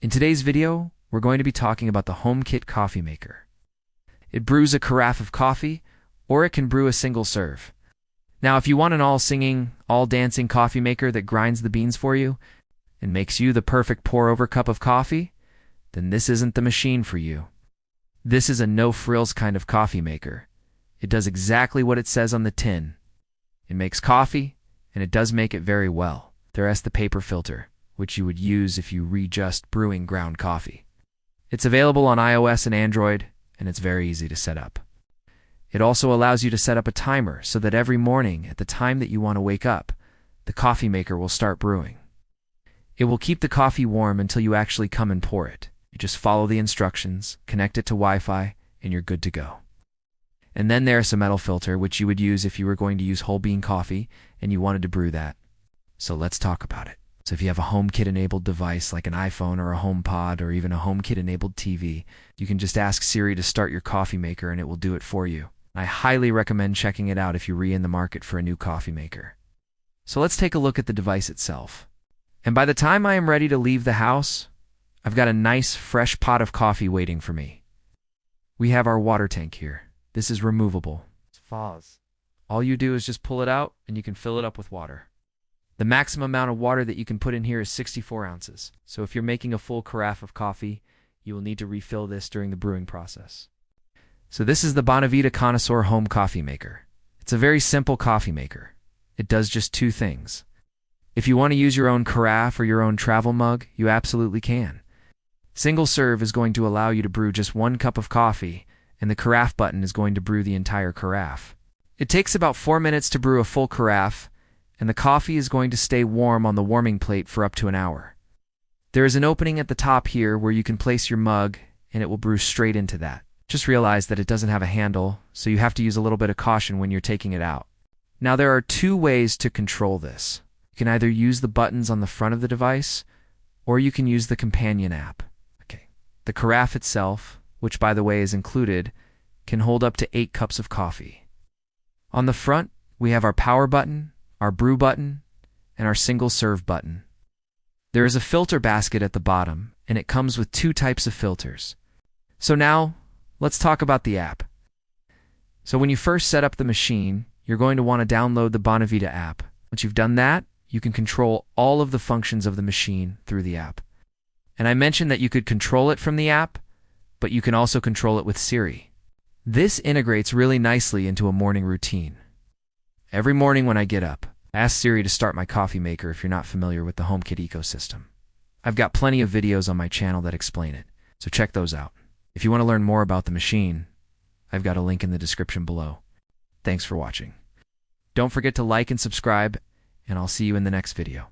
In today's video, we're going to be talking about the HomeKit coffee maker. It brews a carafe of coffee, or it can brew a single serve. Now, if you want an all-singing, all-dancing coffee maker that grinds the beans for you and makes you the perfect pour-over cup of coffee, then this isn't the machine for you. This is a no-frills kind of coffee maker. It does exactly what it says on the tin. It makes coffee, and it does make it very well. There's the paper filter, which you would use if you just brewing ground coffee. It's available on iOS and Android, and it's very easy to set up. It also allows you to set up a timer so that every morning at the time that you want to wake up, the coffee maker will start brewing. It will keep the coffee warm until you actually come and pour it. You just follow the instructions, connect it to Wi-Fi, and you're good to go. And then there's a metal filter, which you would use if you were going to use whole bean coffee and you wanted to brew that. So let's talk about it. So if you have a HomeKit-enabled device like an iPhone or a HomePod or even a HomeKit-enabled TV, you can just ask Siri to start your coffee maker and it will do it for you. I highly recommend checking it out if you're in the market for a new coffee maker. So let's take a look at the device itself. And by the time I am ready to leave the house, I've got a nice fresh pot of coffee waiting for me. We have our water tank here. This is removable. It's fuzz. All you do is just pull it out and you can fill it up with water. The maximum amount of water that you can put in here is 64 ounces. So if you're making a full carafe of coffee, you will need to refill this during the brewing process. So this is the Bonavita Connoisseur Home Coffee Maker. It's a very simple coffee maker. It does just two things. If you want to use your own carafe or your own travel mug, you absolutely can. Single serve is going to allow you to brew just 1 cup of coffee, and the carafe button is going to brew the entire carafe. It takes about 4 minutes to brew a full carafe, and the coffee is going to stay warm on the warming plate for up to an hour. There is an opening at the top here where you can place your mug, and it will brew straight into that. Just realize that it doesn't have a handle, so you have to use a little bit of caution when you're taking it out. Now, there are 2 ways to control this. You can either use the buttons on the front of the device, or you can use the companion app. The carafe itself, which by the way is included, can hold up to 8 cups of coffee. On the front, we have our power button, our brew button, and our single serve button. There is a filter basket at the bottom, and it comes with 2 types of filters. So now, let's talk about the app. So when you first set up the machine, you're going to want to download the Bonavita app. Once you've done that, you can control all of the functions of the machine through the app. And I mentioned that you could control it from the app, but you can also control it with Siri. This integrates really nicely into a morning routine. Every morning when I get up, I ask Siri to start my coffee maker if you're not familiar with the HomeKit ecosystem. I've got plenty of videos on my channel that explain it, so check those out. If you want to learn more about the machine, I've got a link in the description below. Thanks for watching. Don't forget to like and subscribe, and I'll see you in the next video.